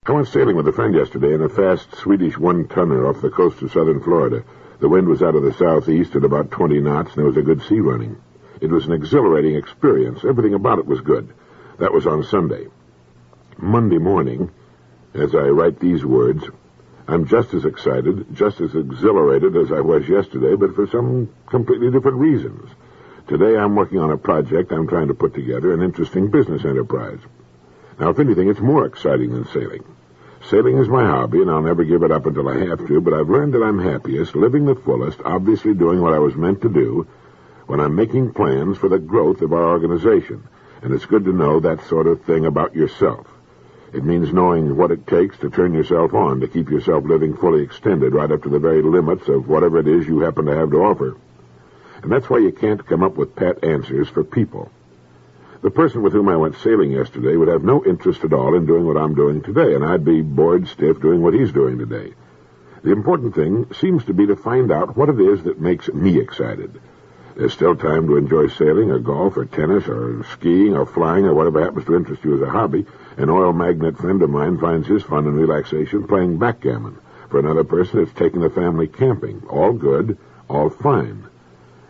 I went sailing with a friend yesterday in a fast Swedish one-tonner off the coast of southern Florida. The wind was out of the southeast at about 20 knots, and there was a good sea running. It was an exhilarating experience. Everything about it was good. That was on Sunday. Monday morning, as I write these words, I'm just as excited, just as exhilarated as I was yesterday, but for some completely different reasons. Today I'm working on a project I'm trying to put together, an interesting business enterprise. Now, if anything, it's more exciting than sailing. Sailing is my hobby, and I'll never give it up until I have to, but I've learned that I'm happiest, living the fullest, obviously doing what I was meant to do, when I'm making plans for the growth of our organization. And it's good to know that sort of thing about yourself. It means knowing what it takes to turn yourself on, to keep yourself living fully extended right up to the very limits of whatever it is you happen to have to offer. And that's why you can't come up with pat answers for people. The person with whom I went sailing yesterday would have no interest at all in doing what I'm doing today, and I'd be bored stiff doing what he's doing today. The important thing seems to be to find out what it is that makes me excited. There's still time to enjoy sailing or golf or tennis or skiing or flying or whatever happens to interest you as a hobby. An oil magnate friend of mine finds his fun and relaxation playing backgammon. For another person, it's taking the family camping. All good, all fine.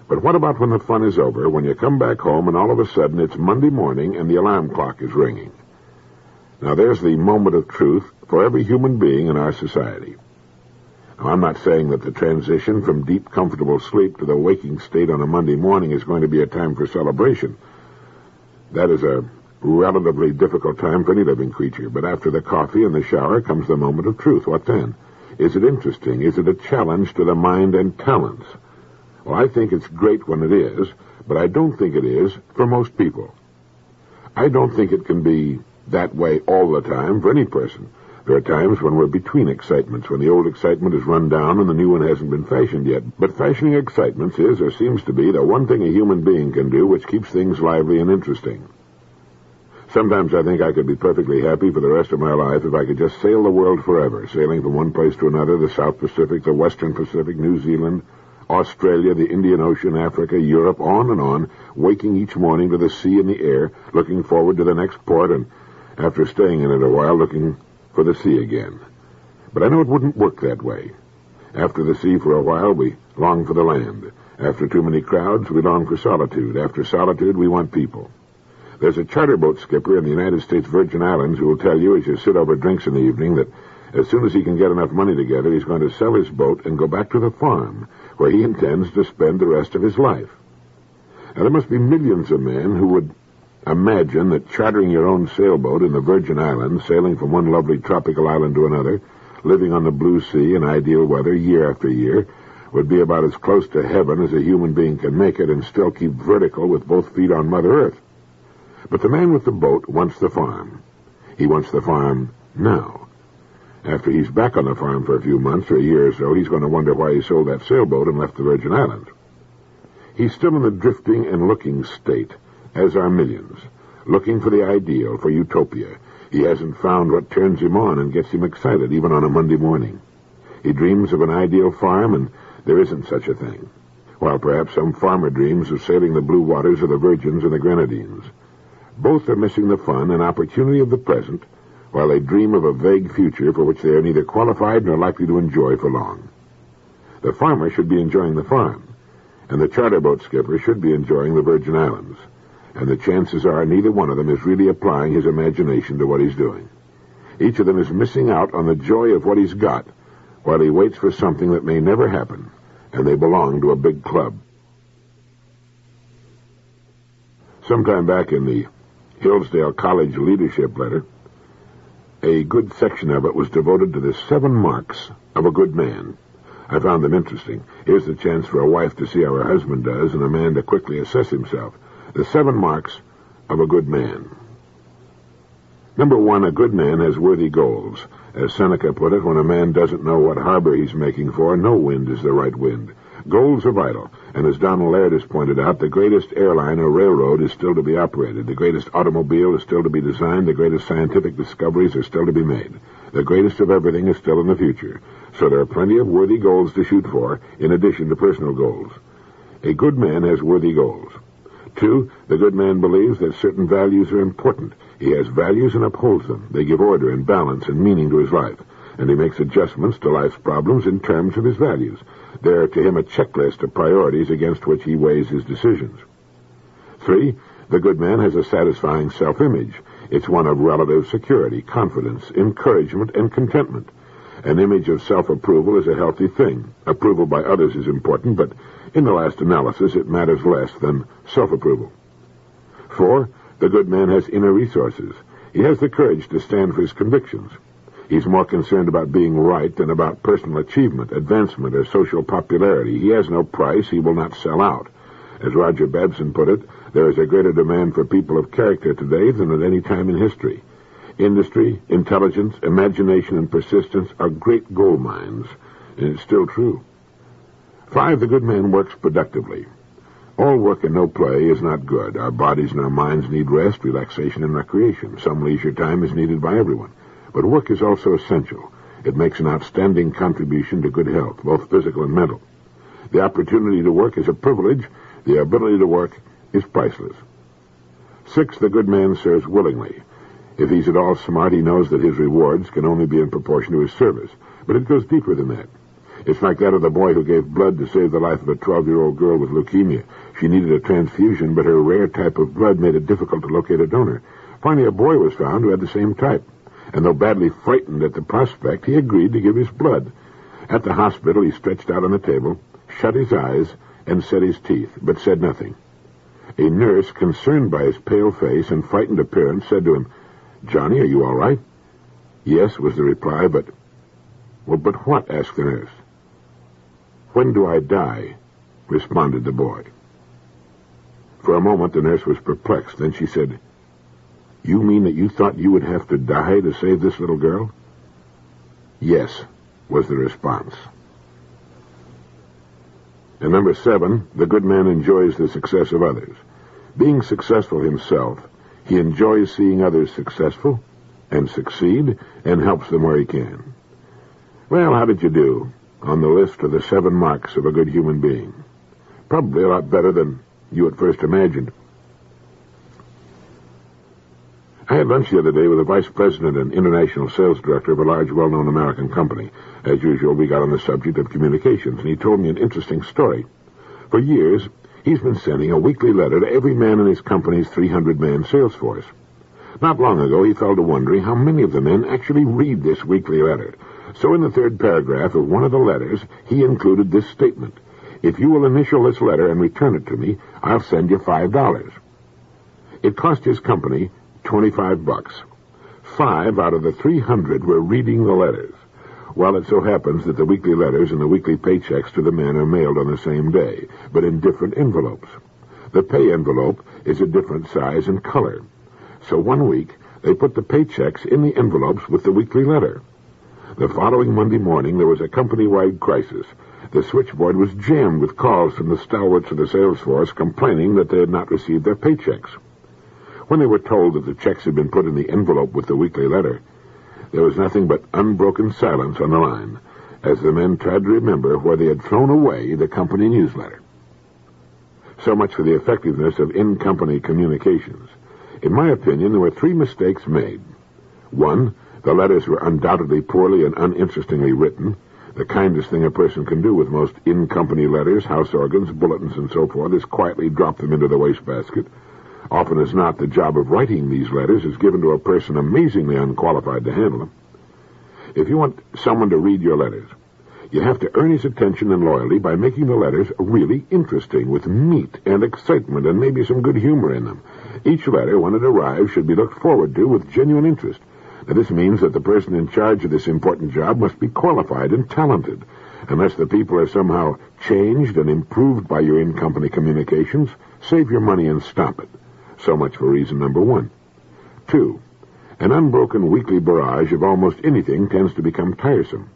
But what about when the fun is over, when you come back home and all of a sudden it's Monday morning and the alarm clock is ringing? Now there's the moment of truth for every human being in our society. Now, I'm not saying that the transition from deep, comfortable sleep to the waking state on a Monday morning is going to be a time for celebration. That is a relatively difficult time for any living creature, but after the coffee and the shower comes the moment of truth. What then? Is it interesting? Is it a challenge to the mind and talents? Well, I think it's great when it is, but I don't think it is for most people. I don't think it can be that way all the time for any person. There are times when we're between excitements, when the old excitement is run down and the new one hasn't been fashioned yet. But fashioning excitements is, or seems to be, the one thing a human being can do which keeps things lively and interesting. Sometimes I think I could be perfectly happy for the rest of my life if I could just sail the world forever, sailing from one place to another, the South Pacific, the Western Pacific, New Zealand, Australia, the Indian Ocean, Africa, Europe, on, waking each morning to the sea and the air, looking forward to the next port, and after staying in it a while, looking for the sea again. But I know it wouldn't work that way. After the sea for a while, we long for the land. After too many crowds, we long for solitude. After solitude, we want people. There's a charter boat skipper in the United States Virgin Islands who will tell you as you sit over drinks in the evening that as soon as he can get enough money together, he's going to sell his boat and go back to the farm, where he intends to spend the rest of his life. Now, there must be millions of men who would imagine that chartering your own sailboat in the Virgin Islands, sailing from one lovely tropical island to another, living on the blue sea in ideal weather year after year, would be about as close to heaven as a human being can make it and still keep vertical with both feet on Mother Earth. But the man with the boat wants the farm. He wants the farm now. After he's back on the farm for a few months or a year or so, he's going to wonder why he sold that sailboat and left the Virgin Islands. He's still in the drifting and looking state, as are millions, looking for the ideal, for utopia. He hasn't found what turns him on and gets him excited, even on a Monday morning. He dreams of an ideal farm, and there isn't such a thing. While perhaps some farmer dreams of sailing the blue waters of the Virgins and the Grenadines. Both are missing the fun and opportunity of the present, while they dream of a vague future for which they are neither qualified nor likely to enjoy for long. The farmer should be enjoying the farm, and the charter boat skipper should be enjoying the Virgin Islands, and the chances are neither one of them is really applying his imagination to what he's doing. Each of them is missing out on the joy of what he's got, while he waits for something that may never happen, and they belong to a big club. Sometime back in the Hillsdale College leadership letter, a good section of it was devoted to the 7 marks of a good man. I found them interesting. Here's the chance for a wife to see how her husband does and a man to quickly assess himself. The 7 marks of a good man. Number 1, a good man has worthy goals. As Seneca put it, when a man doesn't know what harbor he's making for, no wind is the right wind. Goals are vital, and as Donald Laird has pointed out, the greatest airline or railroad is still to be operated. The greatest automobile is still to be designed. The greatest scientific discoveries are still to be made. The greatest of everything is still in the future. So there are plenty of worthy goals to shoot for, in addition to personal goals. A good man has worthy goals. 2, the good man believes that certain values are important. He has values and upholds them. They give order and balance and meaning to his life, and he makes adjustments to life's problems in terms of his values. They're to him a checklist of priorities against which he weighs his decisions. 3. The good man has a satisfying self-image. It's one of relative security, confidence, encouragement, and contentment. An image of self-approval is a healthy thing. Approval by others is important, but in the last analysis, it matters less than self-approval. 4. The good man has inner resources. He has the courage to stand for his convictions. He's more concerned about being right than about personal achievement, advancement, or social popularity. He has no price. He will not sell out. As Roger Babson put it, there is a greater demand for people of character today than at any time in history. Industry, intelligence, imagination, and persistence are great gold mines, and it's still true. 5. The good man works productively. All work and no play is not good. Our bodies and our minds need rest, relaxation, and recreation. Some leisure time is needed by everyone. But work is also essential. It makes an outstanding contribution to good health, both physical and mental. The opportunity to work is a privilege. The ability to work is priceless. 6. The good man serves willingly. If he's at all smart, he knows that his rewards can only be in proportion to his service. But it goes deeper than that. It's like that of the boy who gave blood to save the life of a 12-year-old girl with leukemia. She needed a transfusion, but her rare type of blood made it difficult to locate a donor. Finally, a boy was found who had the same type. And though badly frightened at the prospect, he agreed to give his blood. At the hospital, he stretched out on the table, shut his eyes, and set his teeth, but said nothing. A nurse, concerned by his pale face and frightened appearance, said to him, "Johnny, are you all right?" "Yes," was the reply, but... "Well, but what?" asked the nurse. "When do I die?" responded the boy. For a moment, the nurse was perplexed. Then she said, "You mean that you thought you would have to die to save this little girl?" "Yes," was the response. And number 7, the good man enjoys the success of others. Being successful himself, he enjoys seeing others successful and succeed and helps them where he can. Well, how did you do on the list of the 7 marks of a good human being? Probably a lot better than you at first imagined. I had lunch the other day with the vice president and international sales director of a large, well-known American company. As usual, we got on the subject of communications, and he told me an interesting story. For years, he's been sending a weekly letter to every man in his company's 300-man sales force. Not long ago, he fell to wondering how many of the men actually read this weekly letter. So in the 3rd paragraph of one of the letters, he included this statement: "If you will initial this letter and return it to me, I'll send you $5. It cost his company $25. 5 out of the 300 were reading the letters. Well, it so happens that the weekly letters and the weekly paychecks to the men are mailed on the same day, but in different envelopes. The pay envelope is a different size and color. So one week, they put the paychecks in the envelopes with the weekly letter. The following Monday morning, there was a company-wide crisis. The switchboard was jammed with calls from the stalwarts of the sales force complaining that they had not received their paychecks. When they were told that the checks had been put in the envelope with the weekly letter, there was nothing but unbroken silence on the line, as the men tried to remember where they had thrown away the company newsletter. So much for the effectiveness of in-company communications. In my opinion, there were 3 mistakes made. 1, the letters were undoubtedly poorly and uninterestingly written. The kindest thing a person can do with most in-company letters, house organs, bulletins, and so forth is quietly drop them into the wastebasket. Often as not, the job of writing these letters is given to a person amazingly unqualified to handle them. If you want someone to read your letters, you have to earn his attention and loyalty by making the letters really interesting, with meat and excitement and maybe some good humor in them. Each letter, when it arrives, should be looked forward to with genuine interest. Now, this means that the person in charge of this important job must be qualified and talented. Unless the people are somehow changed and improved by your in-company communications, save your money and stop it. So much for reason number 1. 2, an unbroken weekly barrage of almost anything tends to become tiresome.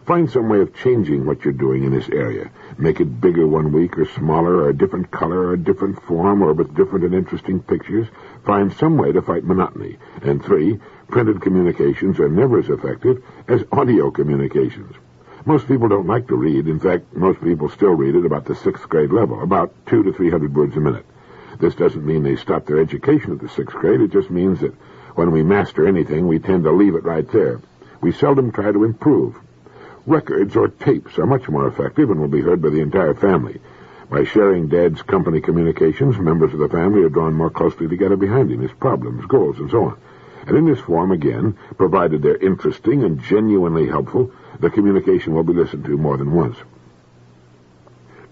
Find some way of changing what you're doing in this area. Make it bigger one week or smaller or a different color or a different form or with different and interesting pictures. Find some way to fight monotony. And 3, printed communications are never as effective as audio communications. Most people don't like to read. In fact, most people still read at about the 6th grade level, about 200 to 300 words a minute. This doesn't mean they stop their education at the 6th grade. It just means that When we master anything, we tend to leave it right there. We seldom try to improve. Records or tapes are much more effective and will be heard by the entire family. By sharing Dad's company communications, members of the family are drawn more closely together behind him, his problems, goals, and so on. And in this form, again, provided they're interesting and genuinely helpful, the communication will be listened to more than once.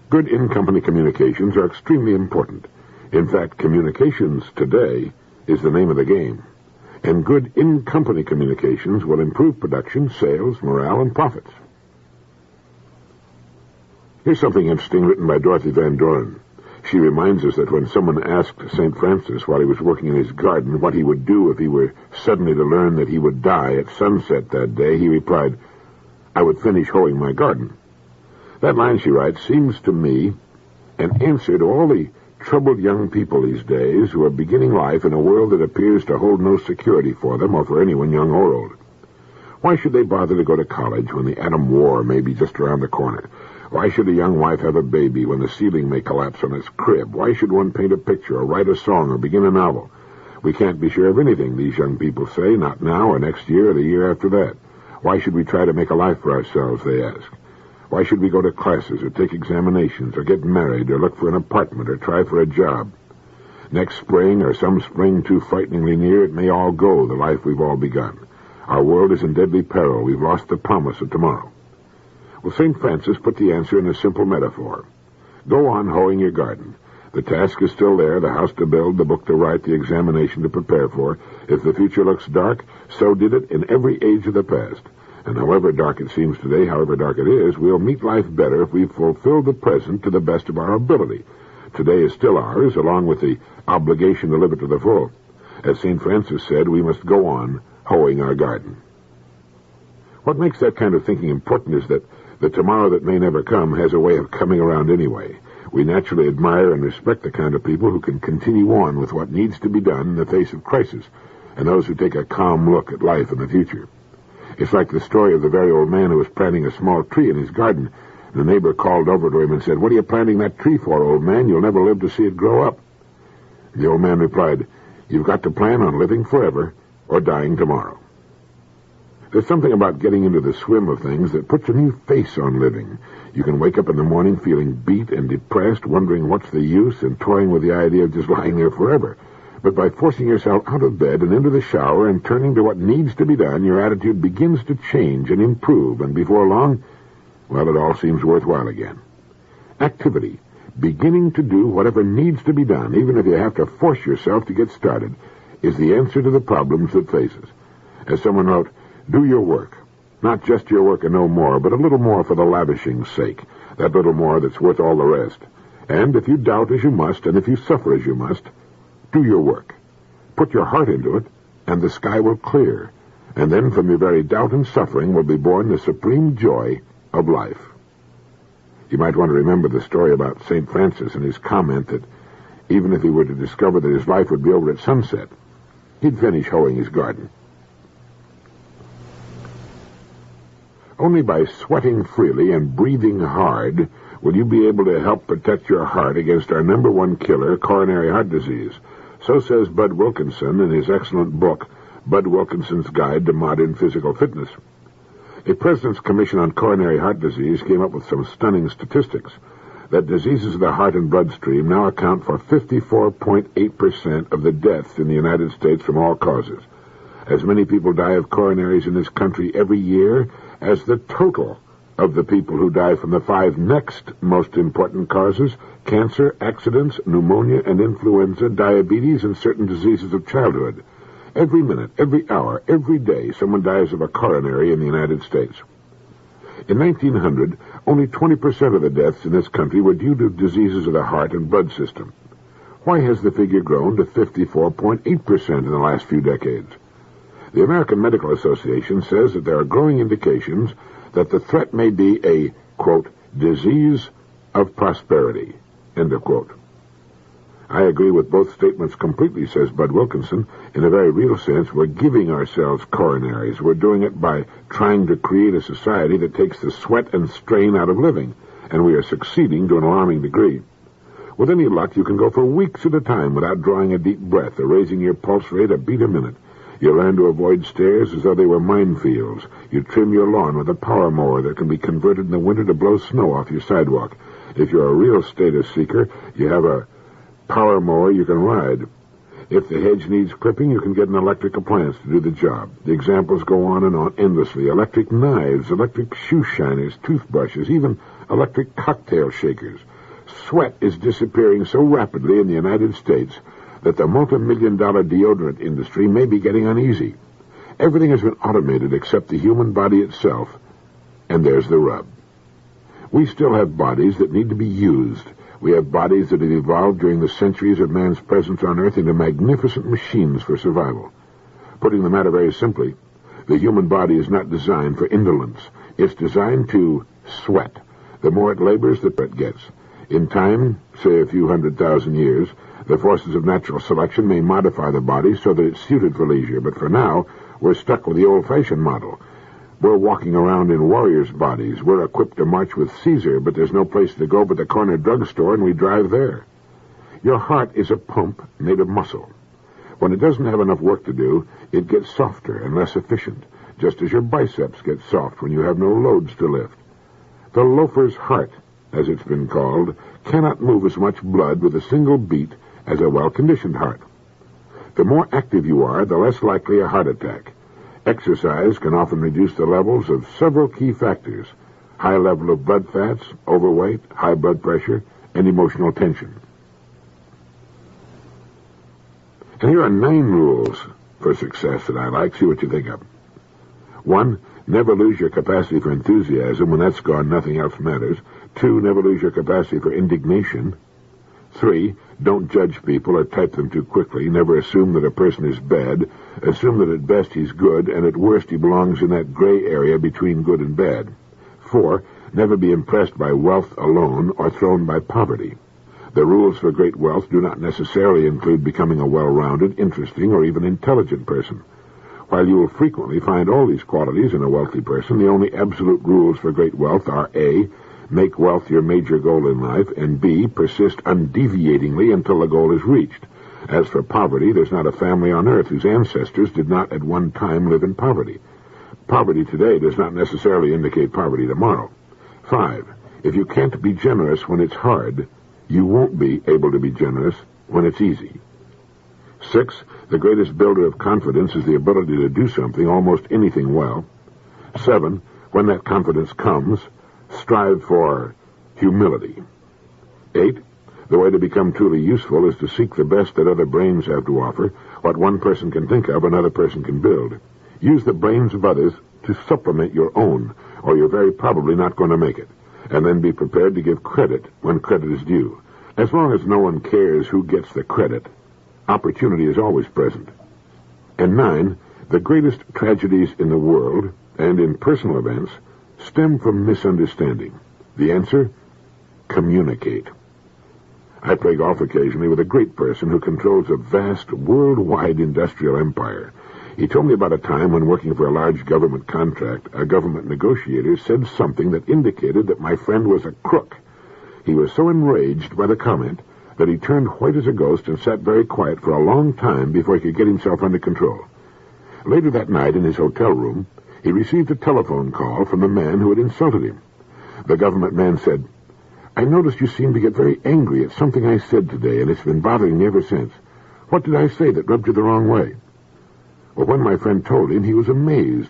Good in-company communications are extremely important. In fact, communications today is the name of the game. And good in-company communications will improve production, sales, morale, and profits. Here's something interesting written by Dorothy Van Doren. She reminds us that when someone asked St. Francis while he was working in his garden what he would do if he were suddenly to learn that he would die at sunset that day, he replied, "I would finish hoeing my garden." That line, she writes, seems to me an answer to all the troubled young people these days who are beginning life in a world that appears to hold no security for them or for anyone young or old. Why should they bother to go to college when the atom war may be just around the corner? Why should a young wife have a baby when the ceiling may collapse on its crib? Why should one paint a picture or write a song or begin a novel? We can't be sure of anything, these young people say, not now or next year or the year after that. Why should we try to make a life for ourselves, they ask. Why should we go to classes or take examinations or get married or look for an apartment or try for a job? Next spring or some spring too frighteningly near, it may all go, the life we've all begun. Our world is in deadly peril. We've lost the promise of tomorrow. Well, St. Francis put the answer in a simple metaphor. Go on hoeing your garden. The task is still there, the house to build, the book to write, the examination to prepare for. If the future looks dark, so did it in every age of the past. And however dark it seems today, however dark it is, we'll meet life better if we fulfill the present to the best of our ability. Today is still ours, along with the obligation to live it to the full. As St. Francis said, we must go on hoeing our garden. What makes that kind of thinking important is that the tomorrow that may never come has a way of coming around anyway. We naturally admire and respect the kind of people who can continue on with what needs to be done in the face of crisis, and those who take a calm look at life and the future. It's like the story of the very old man who was planting a small tree in his garden. The neighbor called over to him and said, "What are you planting that tree for, old man? You'll never live to see it grow up." The old man replied, "You've got to plan on living forever or dying tomorrow." There's something about getting into the swim of things that puts a new face on living. You can wake up in the morning feeling beat and depressed, wondering what's the use, and toying with the idea of just lying there forever. But by forcing yourself out of bed and into the shower and turning to what needs to be done, your attitude begins to change and improve, and before long, well, it all seems worthwhile again. Activity, beginning to do whatever needs to be done, even if you have to force yourself to get started, is the answer to the problems that face us. As someone wrote, do your work. Not just your work and no more, but a little more for the lavishing's sake. That little more that's worth all the rest. And if you doubt as you must, and if you suffer as you must, do your work. Put your heart into it, and the sky will clear. And then from your very doubt and suffering will be born the supreme joy of life. You might want to remember the story about St. Francis and his comment that even if he were to discover that his life would be over at sunset, he'd finish hoeing his garden. Only by sweating freely and breathing hard will you be able to help protect your heart against our number one killer, coronary heart disease. So says Bud Wilkinson in his excellent book, Bud Wilkinson's Guide to Modern Physical Fitness. A President's Commission on Coronary Heart Disease came up with some stunning statistics that diseases of the heart and bloodstream now account for 54.8% of the deaths in the United States from all causes. As many people die of coronaries in this country every year as the total of the people who die from the 5 next most important causes: cancer, accidents, pneumonia and influenza, diabetes, and certain diseases of childhood. Every minute, every hour, every day, someone dies of a coronary in the United States. In 1900, only 20% of the deaths in this country were due to diseases of the heart and blood system. Why has the figure grown to 54.8% in the last few decades? The American Medical Association says that there are growing indications that the threat may be a, quote, disease of prosperity, end of quote. I agree with both statements completely, says Bud Wilkinson. In a very real sense, we're giving ourselves coronaries. We're doing it by trying to create a society that takes the sweat and strain out of living, and we are succeeding to an alarming degree. With any luck, you can go for weeks at a time without drawing a deep breath or raising your pulse rate a beat a minute. You learn to avoid stairs as though they were minefields. You trim your lawn with a power mower that can be converted in the winter to blow snow off your sidewalk. If you're a real status seeker, you have a power mower you can ride. If the hedge needs clipping, you can get an electric appliance to do the job. The examples go on and on endlessly. Electric knives, electric shoe shiners, toothbrushes, even electric cocktail shakers. Sweat is disappearing so rapidly in the United States that the multi-million-dollar deodorant industry may be getting uneasy. Everything has been automated except the human body itself, and there's the rub. We still have bodies that need to be used. We have bodies that have evolved during the centuries of man's presence on Earth into magnificent machines for survival. Putting the matter very simply, the human body is not designed for indolence. It's designed to sweat. The more it labors, the better it gets. In time, say a few 100,000 years, the forces of natural selection may modify the body so that it's suited for leisure, but for now, we're stuck with the old-fashioned model. We're walking around in warriors' bodies. We're equipped to march with Caesar, but there's no place to go but the corner drugstore, and we drive there. Your heart is a pump made of muscle. When it doesn't have enough work to do, it gets softer and less efficient, just as your biceps get soft when you have no loads to lift. The loafer's heart, as it's been called, cannot move as much blood with a single beat as a well-conditioned heart. The more active you are, the less likely a heart attack. Exercise can often reduce the levels of several key factors: high level of blood fats, overweight, high blood pressure, and emotional tension. And here are 9 rules for success that I like. See what you think of. 1, never lose your capacity for enthusiasm. When that's gone, nothing else matters. 2, never lose your capacity for indignation. 3, don't judge people or type them too quickly. Never assume that a person is bad. Assume that at best he's good, and at worst he belongs in that gray area between good and bad. 4, never be impressed by wealth alone or thrown by poverty. The rules for great wealth do not necessarily include becoming a well-rounded, interesting, or even intelligent person. While you will frequently find all these qualities in a wealthy person, the only absolute rules for great wealth are A, make wealth your major goal in life, and B, persist undeviatingly until the goal is reached. As for poverty, there's not a family on earth whose ancestors did not at one time live in poverty. Poverty today does not necessarily indicate poverty tomorrow. 5, if you can't be generous when it's hard, you won't be able to be generous when it's easy. 6, the greatest builder of confidence is the ability to do something, almost anything, well. 7, when that confidence comes, strive for humility. 8, the way to become truly useful is to seek the best that other brains have to offer. What one person can think of, another person can build. Use the brains of others to supplement your own, or you're very probably not going to make it. And then be prepared to give credit when credit is due. As long as no one cares who gets the credit, opportunity is always present. And 9, the greatest tragedies in the world, and in personal events, stem from misunderstanding. The answer? Communicate. I play golf occasionally with a great person who controls a vast worldwide industrial empire. He told me about a time when working for a large government contract, a government negotiator said something that indicated that my friend was a crook. He was so enraged by the comment that he turned white as a ghost and sat very quiet for a long time before he could get himself under control. Later that night in his hotel room, he received a telephone call from the man who had insulted him. The government man said, "I noticed you seem to get very angry at something I said today, and it's been bothering me ever since. What did I say that rubbed you the wrong way?" Well, when my friend told him, he was amazed.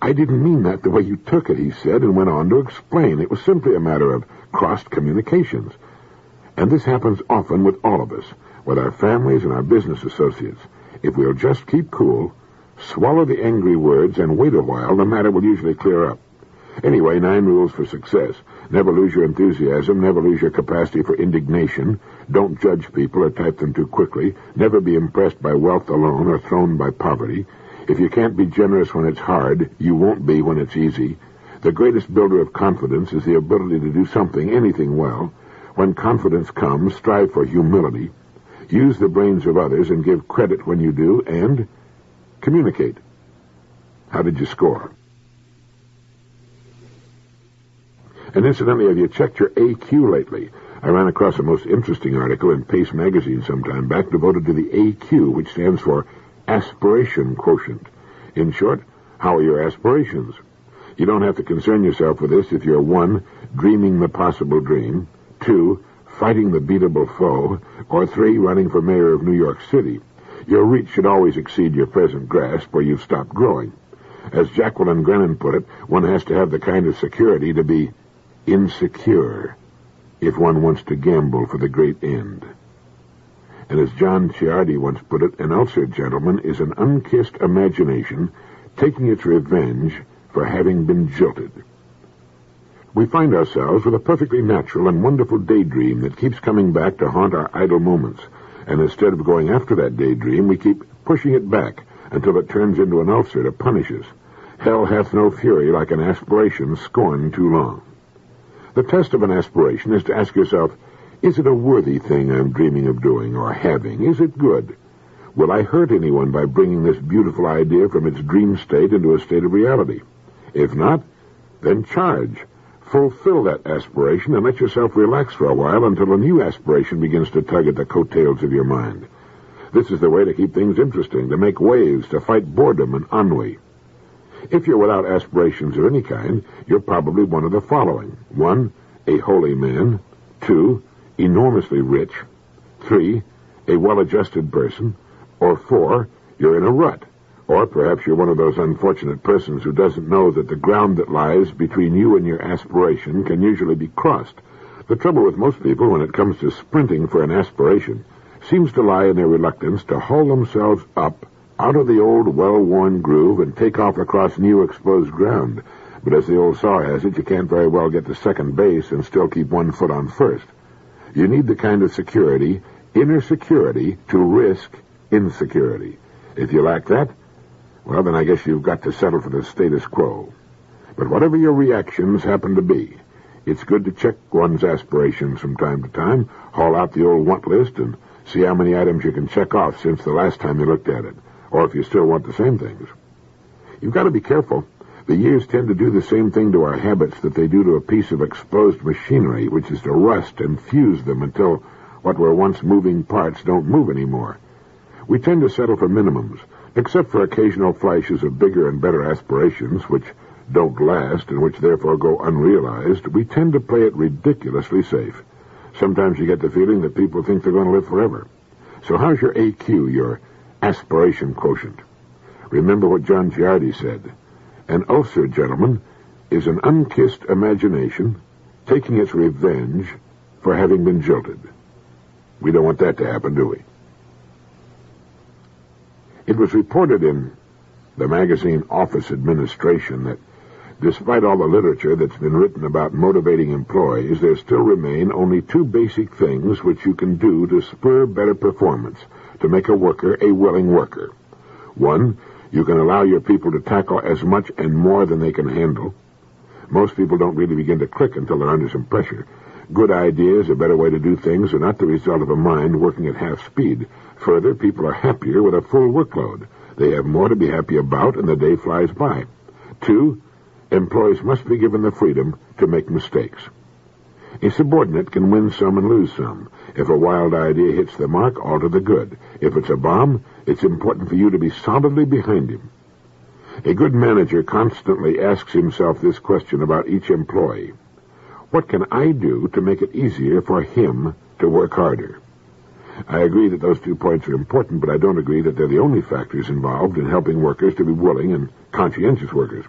"I didn't mean that the way you took it," he said, and went on to explain. It was simply a matter of crossed communications. And this happens often with all of us, with our families and our business associates. If we'll just keep cool, swallow the angry words, and wait a while, the matter will usually clear up. Anyway, 9 rules for success. Never lose your enthusiasm. Never lose your capacity for indignation. Don't judge people or type them too quickly. Never be impressed by wealth alone or thrown by poverty. If you can't be generous when it's hard, you won't be when it's easy. The greatest builder of confidence is the ability to do something, anything, well. When confidence comes, strive for humility. Use the brains of others and give credit when you do, and communicate. How did you score? And incidentally, have you checked your AQ lately? I ran across a most interesting article in Pace magazine some time back devoted to the AQ, which stands for aspiration quotient. In short, how are your aspirations? You don't have to concern yourself with this if you're 1, dreaming the possible dream, 2, fighting the beatable foe, or 3, running for mayor of New York City. Your reach should always exceed your present grasp, or you've stopped growing. As Jacqueline Grennan put it, one has to have the kind of security to be insecure if one wants to gamble for the great end. And as John Ciardi once put it, an ulcer, gentlemen, is an unkissed imagination taking its revenge for having been jilted. We find ourselves with a perfectly natural and wonderful daydream that keeps coming back to haunt our idle moments, and instead of going after that daydream, we keep pushing it back until it turns into an ulcer to punish us. Hell hath no fury like an aspiration scorned too long. The test of an aspiration is to ask yourself, is it a worthy thing I'm dreaming of doing or having? Is it good? Will I hurt anyone by bringing this beautiful idea from its dream state into a state of reality? If not, then charge. Fulfill that aspiration and let yourself relax for a while until a new aspiration begins to tug at the coattails of your mind. This is the way to keep things interesting, to make waves, to fight boredom and ennui. If you're without aspirations of any kind, you're probably one of the following. 1, a holy man. 2, enormously rich. 3, a well-adjusted person. Or 4, you're in a rut. Or perhaps you're one of those unfortunate persons who doesn't know that the ground that lies between you and your aspiration can usually be crossed. The trouble with most people when it comes to sprinting for an aspiration seems to lie in their reluctance to haul themselves up out of the old well-worn groove and take off across new exposed ground. But as the old saw has it, you can't very well get to second base and still keep one foot on first. You need the kind of security, inner security, to risk insecurity. If you lack that, well, then I guess you've got to settle for the status quo. But whatever your reactions happen to be, it's good to check one's aspirations from time to time, haul out the old want list, and see how many items you can check off since the last time you looked at it, or if you still want the same things. You've got to be careful. The years tend to do the same thing to our habits that they do to a piece of exposed machinery, which is to rust and fuse them until what were once moving parts don't move anymore. We tend to settle for minimums, except for occasional flashes of bigger and better aspirations, which don't last and which therefore go unrealized. We tend to play it ridiculously safe. Sometimes you get the feeling that people think they're going to live forever. So how's your AQ, your aspiration quotient? Remember what John Ciardi said. An ulcer, gentlemen, is an unkissed imagination taking its revenge for having been jilted. We don't want that to happen, do we? It was reported in the magazine Office Administration that despite all the literature that's been written about motivating employees, there still remain only 2 basic things which you can do to spur better performance, to make a worker a willing worker. 1, you can allow your people to tackle as much and more than they can handle. Most people don't really begin to click until they're under some pressure. Good ideas, a better way to do things, are not the result of a mind working at half speed. Further, people are happier with a full workload. They have more to be happy about, and the day flies by. 2, employees must be given the freedom to make mistakes. A subordinate can win some and lose some. If a wild idea hits the mark, all to the good. If it's a bomb, it's important for you to be solidly behind him. A good manager constantly asks himself this question about each employee. What can I do to make it easier for him to work harder? I agree that those 2 points are important, but I don't agree that they're the only factors involved in helping workers to be willing and conscientious workers.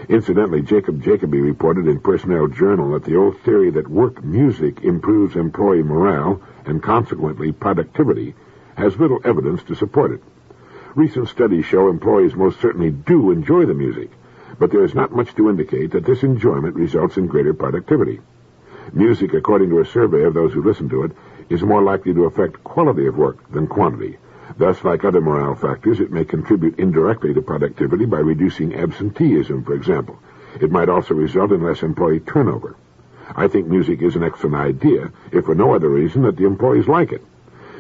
Incidentally, Jacob Jacoby reported in Personnel Journal that the old theory that work music improves employee morale and consequently productivity has little evidence to support it. Recent studies show employees most certainly do enjoy the music, but there is not much to indicate that this enjoyment results in greater productivity. Music, according to a survey of those who listen to it, is more likely to affect quality of work than quantity. Thus, like other morale factors, it may contribute indirectly to productivity by reducing absenteeism, for example. It might also result in less employee turnover. I think music is an excellent idea, if for no other reason that the employees like it.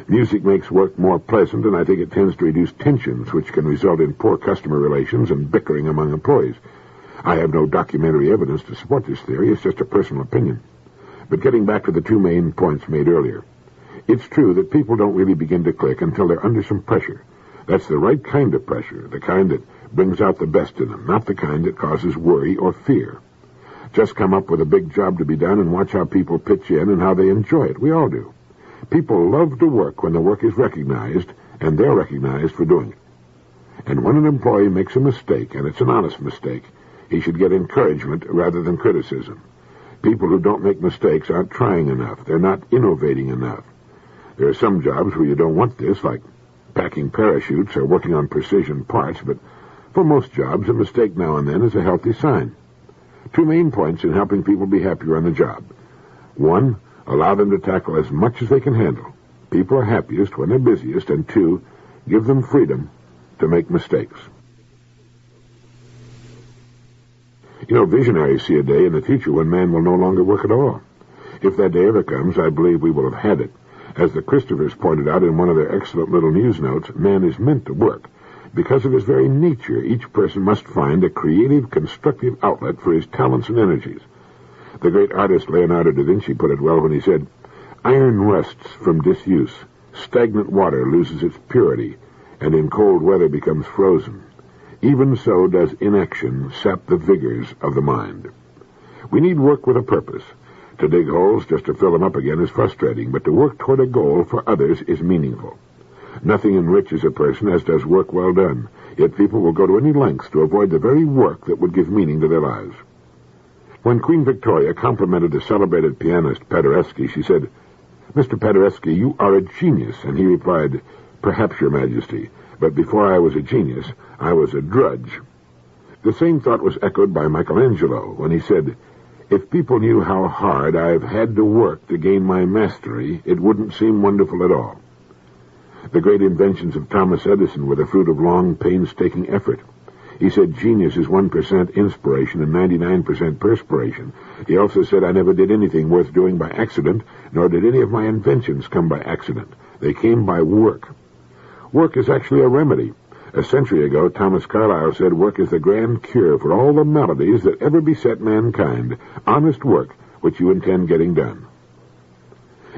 Music makes work more pleasant, and I think it tends to reduce tensions, which can result in poor customer relations and bickering among employees. I have no documentary evidence to support this theory. It's just a personal opinion. But getting back to the 2 main points made earlier, it's true that people don't really begin to click until they're under some pressure. That's the right kind of pressure, the kind that brings out the best in them, not the kind that causes worry or fear. Just come up with a big job to be done and watch how people pitch in and how they enjoy it. We all do. People love to work when the work is recognized, and they're recognized for doing it. And when an employee makes a mistake, and it's an honest mistake, he should get encouragement rather than criticism. People who don't make mistakes aren't trying enough. They're not innovating enough. There are some jobs where you don't want this, like packing parachutes or working on precision parts, but for most jobs, a mistake now and then is a healthy sign. 2 main points in helping people be happier on the job. 1, allow them to tackle as much as they can handle. People are happiest when they're busiest. And 2, give them freedom to make mistakes. Visionaries see a day in the future when man will no longer work at all. If that day ever comes, I believe we will have had it. As the Christophers pointed out in one of their excellent little news notes, man is meant to work. Because of his very nature, each person must find a creative, constructive outlet for his talents and energies. The great artist Leonardo da Vinci put it well when he said, "Iron rusts from disuse, stagnant water loses its purity, and in cold weather becomes frozen. Even so does inaction sap the vigors of the mind." We need work with a purpose. To dig holes just to fill them up again is frustrating, but to work toward a goal for others is meaningful. Nothing enriches a person as does work well done, yet people will go to any lengths to avoid the very work that would give meaning to their lives. When Queen Victoria complimented the celebrated pianist Paderewski, she said, "Mr. Paderewski, you are a genius," and he replied, "Perhaps, Your Majesty, but before I was a genius, I was a drudge." The same thought was echoed by Michelangelo when he said, "If people knew how hard I've had to work to gain my mastery, it wouldn't seem wonderful at all." The great inventions of Thomas Edison were the fruit of long, painstaking effort. He said genius is 1% inspiration and 99% perspiration. He also said, "I never did anything worth doing by accident, nor did any of my inventions come by accident. They came by work." Work is actually a remedy. A century ago, Thomas Carlyle said work is the grand cure for all the maladies that ever beset mankind. Honest work, which you intend getting done.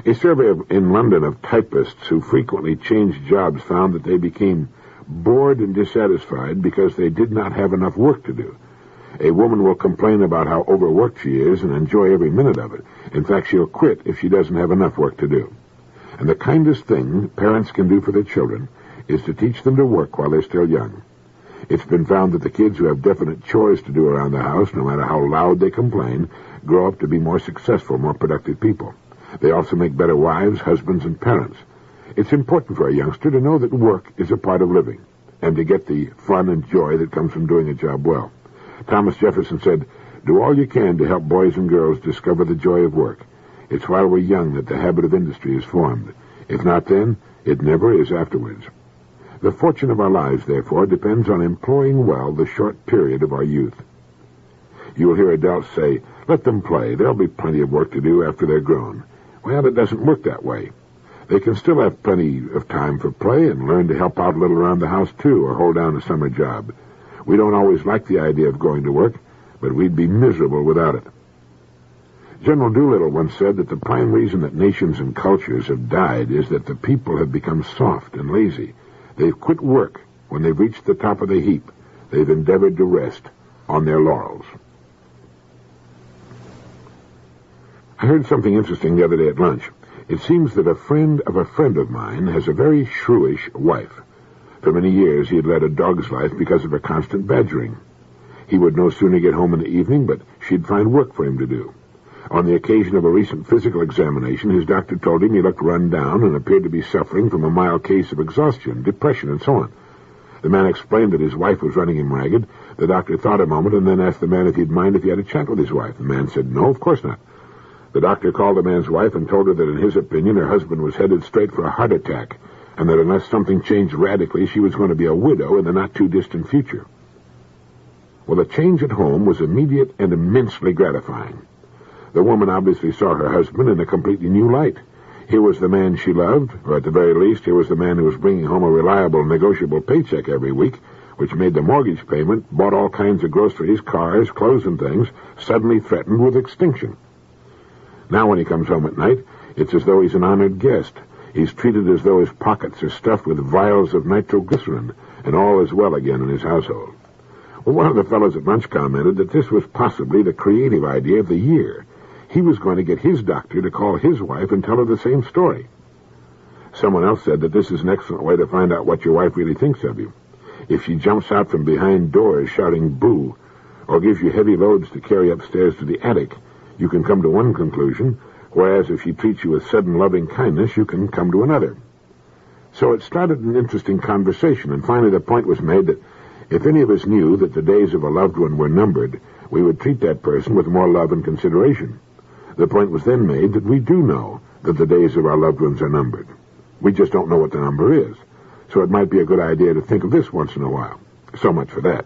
A survey in London of typists who frequently changed jobs found that they became bored and dissatisfied because they did not have enough work to do. A woman will complain about how overworked she is and enjoy every minute of it. In fact, she'll quit if she doesn't have enough work to do. And the kindest thing parents can do for their children is to teach them to work while they're still young. It's been found that the kids who have definite chores to do around the house, no matter how loud they complain, grow up to be more successful, more productive people. They also make better wives, husbands, and parents. It's important for a youngster to know that work is a part of living, and to get the fun and joy that comes from doing a job well. Thomas Jefferson said, "Do all you can to help boys and girls discover the joy of work. It's while we're young that the habit of industry is formed. If not then, it never is afterwards." The fortune of our lives, therefore, depends on employing well the short period of our youth. You will hear adults say, "Let them play. There'll be plenty of work to do after they're grown." Well, it doesn't work that way. They can still have plenty of time for play and learn to help out a little around the house, too, or hold down a summer job. We don't always like the idea of going to work, but we'd be miserable without it. General Doolittle once said that the prime reason that nations and cultures have died is that the people have become soft and lazy. They've quit work when they've reached the top of the heap. They've endeavored to rest on their laurels. I heard something interesting the other day at lunch. It seems that a friend of mine has a very shrewish wife. For many years he had led a dog's life because of her constant badgering. He would no sooner get home in the evening, but she'd find work for him to do. On the occasion of a recent physical examination, his doctor told him he looked run down and appeared to be suffering from a mild case of exhaustion, depression, and so on. The man explained that his wife was running him ragged. The doctor thought a moment and then asked the man if he'd mind if he had a chat with his wife. The man said, "No, of course not." The doctor called the man's wife and told her that in his opinion her husband was headed straight for a heart attack, and that unless something changed radically, she was going to be a widow in the not-too-distant future. Well, the change at home was immediate and immensely gratifying. The woman obviously saw her husband in a completely new light. Here was the man she loved, or at the very least, here was the man who was bringing home a reliable, negotiable paycheck every week, which made the mortgage payment, bought all kinds of groceries, cars, clothes, and things, suddenly threatened with extinction. Now when he comes home at night, it's as though he's an honored guest. He's treated as though his pockets are stuffed with vials of nitroglycerin, and all is well again in his household. Well, one of the fellows at lunch commented that this was possibly the creative idea of the year. He was going to get his doctor to call his wife and tell her the same story. Someone else said that this is an excellent way to find out what your wife really thinks of you. If she jumps out from behind doors shouting boo, or gives you heavy loads to carry upstairs to the attic, you can come to one conclusion, whereas if she treats you with sudden loving kindness, you can come to another. So it started an interesting conversation, and finally the point was made that if any of us knew that the days of a loved one were numbered, we would treat that person with more love and consideration. The point was then made that we do know that the days of our loved ones are numbered. We just don't know what the number is. So it might be a good idea to think of this once in a while. So much for that.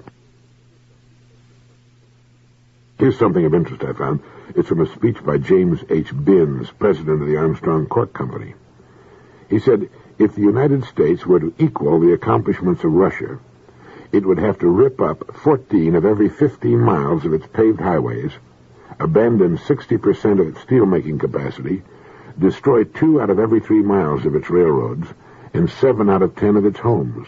Here's something of interest I found. It's from a speech by James H. Binns, president of the Armstrong Cork Company. He said, if the United States were to equal the accomplishments of Russia, it would have to rip up 14 of every 15 miles of its paved highways, abandon 60% of its steel-making capacity, destroy 2 out of every 3 miles of its railroads, and 7 out of 10 of its homes,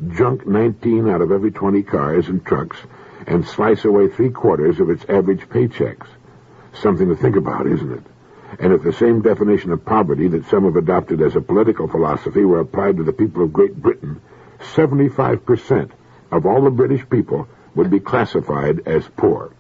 junk 19 out of every 20 cars and trucks, and slice away 3/4 of its average paychecks. Something to think about, isn't it? And if the same definition of poverty that some have adopted as a political philosophy were applied to the people of Great Britain, 75% of all the British people would be classified as poor.